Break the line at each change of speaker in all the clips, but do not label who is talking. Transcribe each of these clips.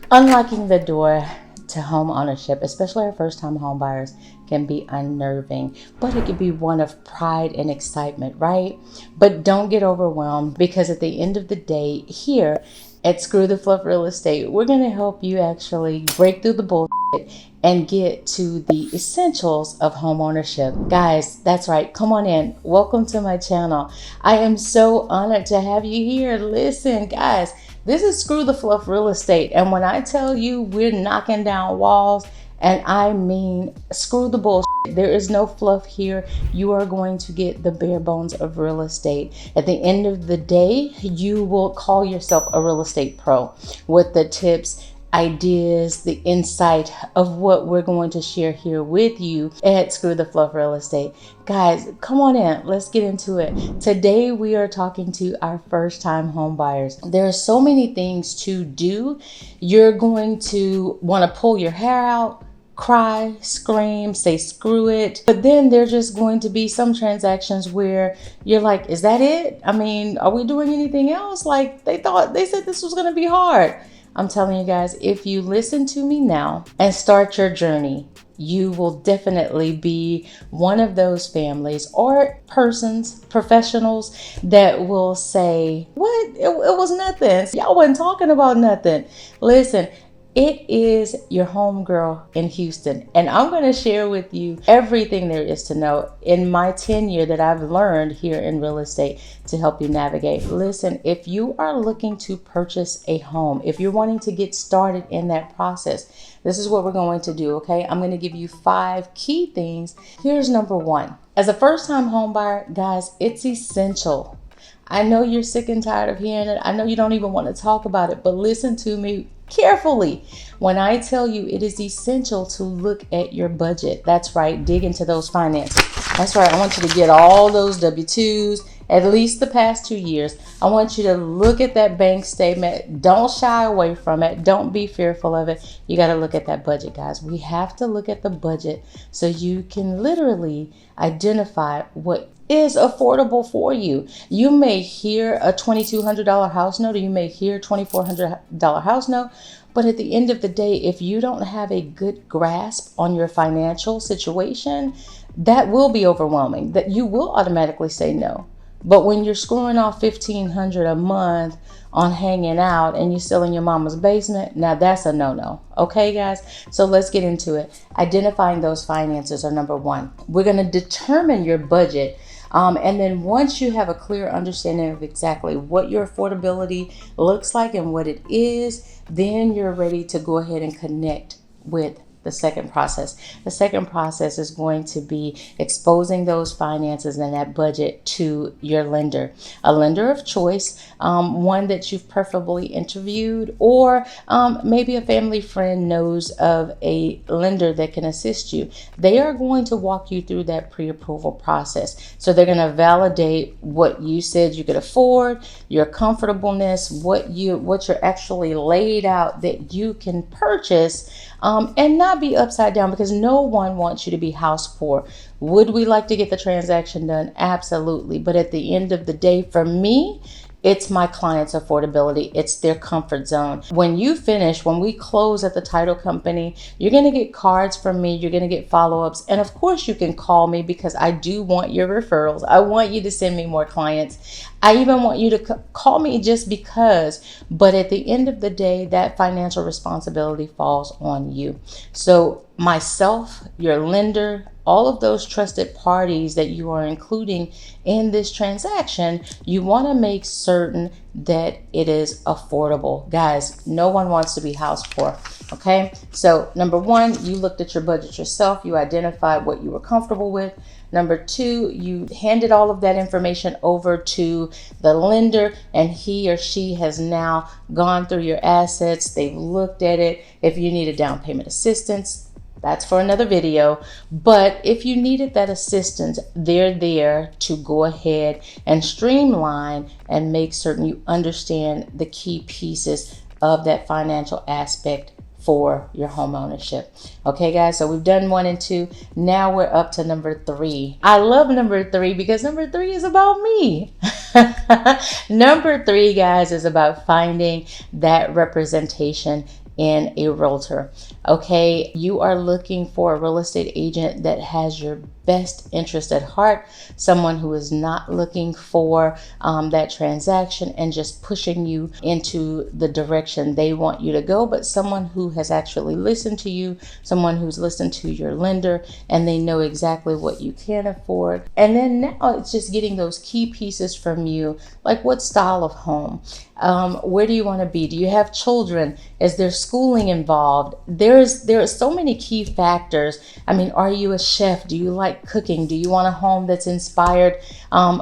Unlocking the door to home ownership, especially our first-time home buyers, can be unnerving, but it can be one of pride and excitement, right? But don't get overwhelmed, because at the end of the day, here at Screw the Fluff Real Estate, we're going to help you actually break through the bullshit and get to the essentials of home ownership. Guys, that's right. Come on in. Welcome to my channel. I am so honored to have you here. Listen, guys, this is Screw the Fluff Real Estate. And when I tell you we're knocking down walls, and I mean screw the bullshit, there is no fluff here. You are going to get the bare bones of real estate. At the end of the day, you will call yourself a real estate pro with the tips, ideas, the insight of what we're going to share here with you at Screw the Fluff Real Estate. Guys, come on in. Let's get into it. Today we are talking to our first time home buyers. There are so many things to do. You're going to want to pull your hair out, cry, scream, say screw it. But then there's just going to be some transactions where you're like, is that it? I mean, are we doing anything else? Like they said this was going to be hard. I'm telling you guys, if you listen to me now and start your journey, you will definitely be one of those families or persons, professionals that will say, what? It was nothing. Y'all wasn't talking about nothing. Listen, it is your homegirl in Houston, and I'm going to share with you everything there is to know in my tenure that I've learned here in real estate to help you navigate. Listen, if you are looking to purchase a home, if you're wanting to get started in that process, this is what we're going to do, okay? I'm going to give you 5 key things. Here's number 1. As a first-time home buyer, guys, it's essential. I know you're sick and tired of hearing it. I know you don't even want to talk about it, but listen to me carefully when I tell you it is essential to look at your budget. That's right, dig into those finances. That's right, I want you to get all those W-2s, at least the past 2 years. I want you to look at that bank statement. Don't shy away from it. Don't be fearful of it. You got to look at that budget, guys. We have to look at the budget so you can literally identify what is affordable for you. You may hear a $2,200 house note, or you may hear $2,400 house note, but at the end of the day, if you don't have a good grasp on your financial situation, that will be overwhelming, that you will automatically say no. But when you're screwing off $1,500 a month on hanging out and you're still in your mama's basement, now that's a no-no. Okay, guys? So let's get into it. Identifying those finances are number 1. We're going to determine your budget. And then once you have a clear understanding of exactly what your affordability looks like and what it is, then you're ready to go ahead and connect with the second process. The second process is going to be exposing those finances and that budget to your lender, a lender of choice, one that you've preferably interviewed, or maybe a family friend knows of a lender that can assist you. They are going to walk you through that pre-approval process. So they're going to validate what you said you could afford, your comfortableness, what you're actually laid out that you can purchase, and not be upside down, because no one wants you to be house poor. Would we like to get the transaction done? Absolutely. But at the end of the day, for me, it's my client's affordability. It's their comfort zone. When you finish, when we close at the title company, you're going to get cards from me. You're going to get follow-ups. And of course, you can call me, because I do want your referrals. I want you to send me more clients. I even want you to call me just because. But at the end of the day, that financial responsibility falls on you. So myself, your lender, all of those trusted parties that you are including in this transaction, you want to make certain that it is affordable. Guys, no one wants to be house poor. Okay, so number 1, you looked at your budget yourself. You identified what you were comfortable with. Number 2, you handed all of that information over to the lender, and he or she has now gone through your assets. They've looked at it. If you need a down payment assistance, that's for another video. But if you needed that assistance, they're there to go ahead and streamline and make certain you understand the key pieces of that financial aspect for your home ownership. Okay, guys, so we've done 1 and 2. Now we're up to number 3. I love number 3 because number 3 is about me. Number 3, guys, is about finding that representation in a realtor. Okay, you are looking for a real estate agent that has your best interest at heart, someone who is not looking for that transaction and just pushing you into the direction they want you to go, but someone who has actually listened to you, someone who's listened to your lender, and they know exactly what you can afford. And then now it's just getting those key pieces from you, like what style of home, where do you want to be, do you have children, is there schooling involved? There are so many key factors. I mean, are you a chef? Do you like cooking? Do you want a home that's inspired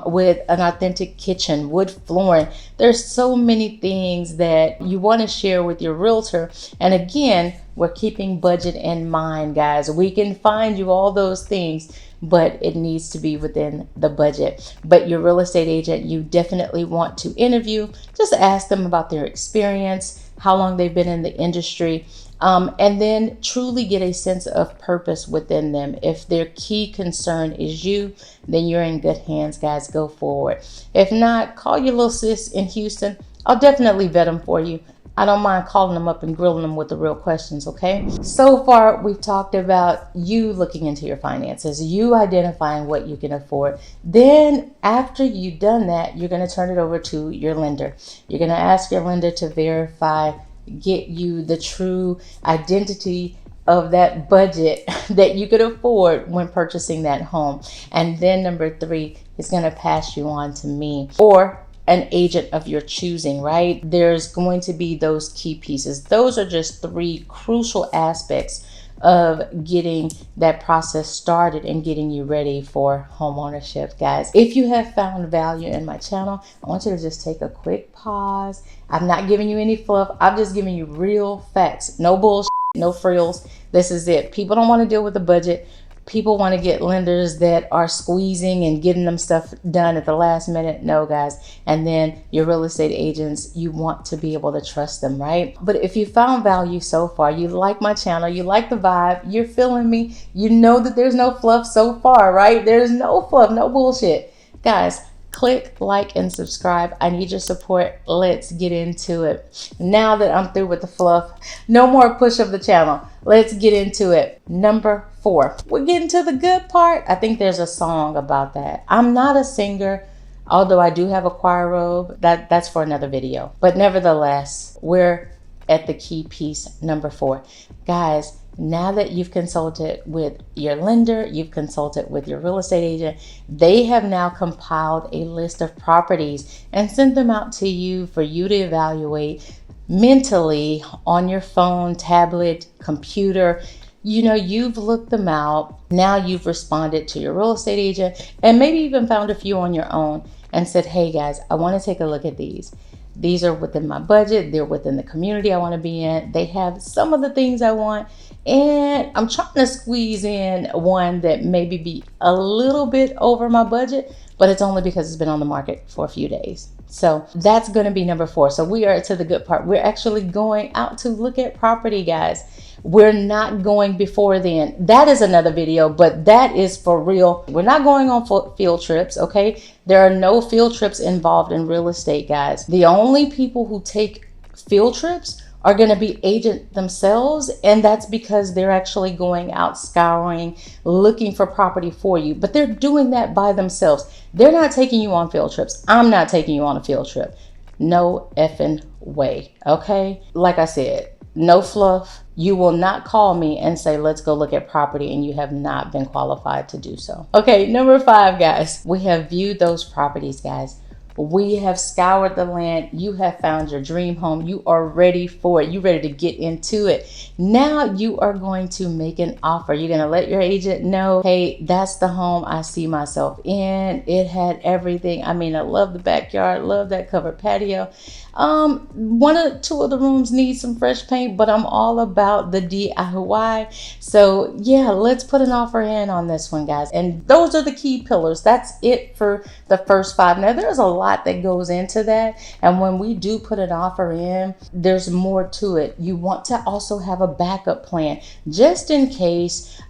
with an authentic kitchen, wood flooring? There's so many things that you want to share with your realtor. And again, we're keeping budget in mind, guys. We can find you all those things, but it needs to be within the budget. But your real estate agent, you definitely want to interview. Just ask them about their experience, how long they've been in the industry, and then truly get a sense of purpose within them. If their key concern is you, then you're in good hands, guys. Go forward. If not, call your little sis in Houston. I'll definitely vet them for you. I don't mind calling them up and grilling them with the real questions, okay? So far, we've talked about you looking into your finances, you identifying what you can afford. Then after you've done that, you're gonna turn it over to your lender. You're gonna ask your lender to verify, get you the true identity of that budget that you could afford when purchasing that home. And then number 3 is gonna pass you on to me or an agent of your choosing, right? There's going to be those key pieces. Those are just 3 crucial aspects of getting that process started and getting you ready for home ownership, guys. If you have found value in my channel, I want you to just take a quick pause. I'm not giving you any fluff. I'm just giving you real facts. No bullshit, no frills. This is it. People don't want to deal with the budget. People want to get lenders that are squeezing and getting them stuff done at the last minute. No, guys. And then your real estate agents, you want to be able to trust them, right? But if you found value so far, you like my channel, you like the vibe, you're feeling me, you know that there's no fluff so far, right? There's no fluff, no bullshit. Guys, click like and subscribe. I need your support. Let's get into it. Now that I'm through with the fluff, no more push of the channel. Let's get into it. Number 4, we're getting to the good part. I think there's a song about that. I'm not a singer, although I do have a choir robe. That's for another video. But nevertheless, we're at the key piece, number 4. Guys, now that you've consulted with your lender, you've consulted with your real estate agent, they have now compiled a list of properties and sent them out to you for you to evaluate mentally on your phone, tablet, computer. You know, you've looked them out. Now you've responded to your real estate agent and maybe even found a few on your own and said, hey guys, I want to take a look at these. These are within my budget. They're within the community I want to be in. They have some of the things I want. And I'm trying to squeeze in one that maybe be a little bit over my budget, but it's only because it's been on the market for a few days. So that's going to be number 4. So we are to the good part. We're actually going out to look at property, guys. We're not going before then. That is another video, but that is for real. We're not going on field trips, okay? There are no field trips involved in real estate, guys. The only people who take field trips are going to be agent themselves, and that's because they're actually going out scouring, looking for property for you, but they're doing that by themselves. They're not taking you on field trips. I'm not taking you on a field trip. No effing way, okay? Like I said, no fluff. You will not call me and say, let's go look at property, and you have not been qualified to do so. Okay, number 5, guys. We have viewed those properties, guys. We have scoured the land. You have found your dream home. You are ready for it. You're ready to get into it. Now you are going to make an offer. You're going to let your agent know, hey, that's the home I see myself in. It had everything. I mean, I love the backyard, love that covered patio. 1 or 2 of the rooms need some fresh paint, but I'm all about the DIY. So yeah, let's put an offer in on this one, guys. And those are the key pillars. That's it for the first 5. Now there's a lot that goes into that. And when we do put an offer in, there's more to it. You want to also have a backup plan just in case,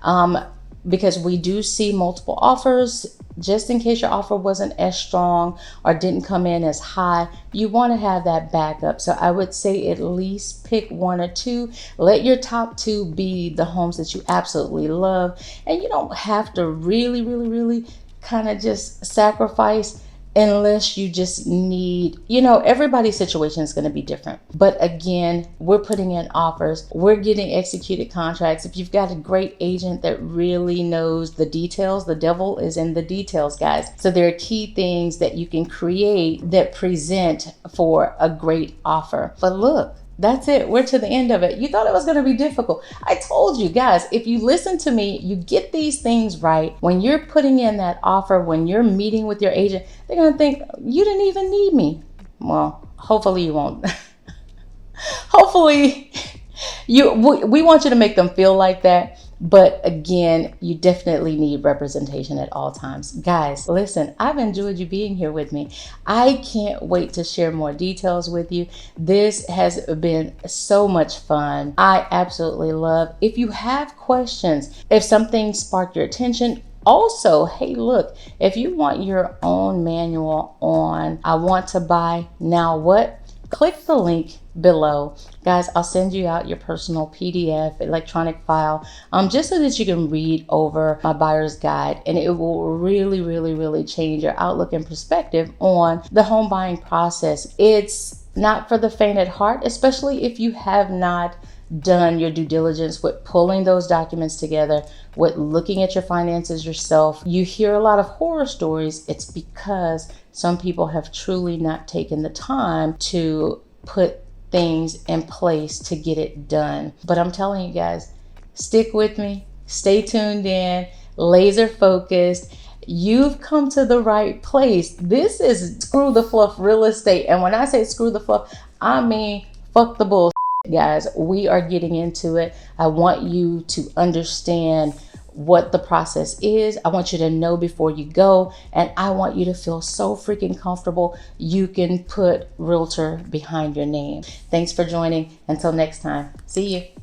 because we do see multiple offers. Just in case your offer wasn't as strong or didn't come in as high, you want to have that backup. So I would say at least pick one or two. Let your top two be the homes that you absolutely love. And you don't have to really kind of just sacrifice unless you just need, everybody's situation is going to be different. But again, we're putting in offers, we're getting executed contracts. If you've got a great agent that really knows the details, the devil is in the details, guys. So there are key things that you can create that present for a great offer. But look, that's it. We're to the end of it. You thought it was going to be difficult. I told you guys, if you listen to me, you get these things right. When you're putting in that offer, when you're meeting with your agent, they're going to think you didn't even need me. Well, hopefully you won't. Hopefully we want you to make them feel like that. But again, you definitely need representation at all times. Guys, listen, I've enjoyed you being here with me. I can't wait to share more details with you. This has been so much fun. I absolutely love. If you have questions, if something sparked your attention, also, hey, look, if you want your own manual on I want to buy now what, click the link below. Guys, I'll send you out your personal PDF, electronic file, just so that you can read over my buyer's guide, and it will really change your outlook and perspective on the home buying process. It's not for the faint at heart, especially if you have not done your due diligence with pulling those documents together, with looking at your finances yourself. You hear a lot of horror stories. It's because some people have truly not taken the time to put things in place to get it done. But I'm telling you guys, stick with me, stay tuned in, laser focused. You've come to the right place. This is screw the fluff real estate. And when I say screw the fluff, I mean fuck the bullshit, guys. We are getting into it. I want you to understand what the process is. I want you to know before you go, and I want you to feel so freaking comfortable you can put Realtor behind your name. Thanks for joining. Until next time, see you.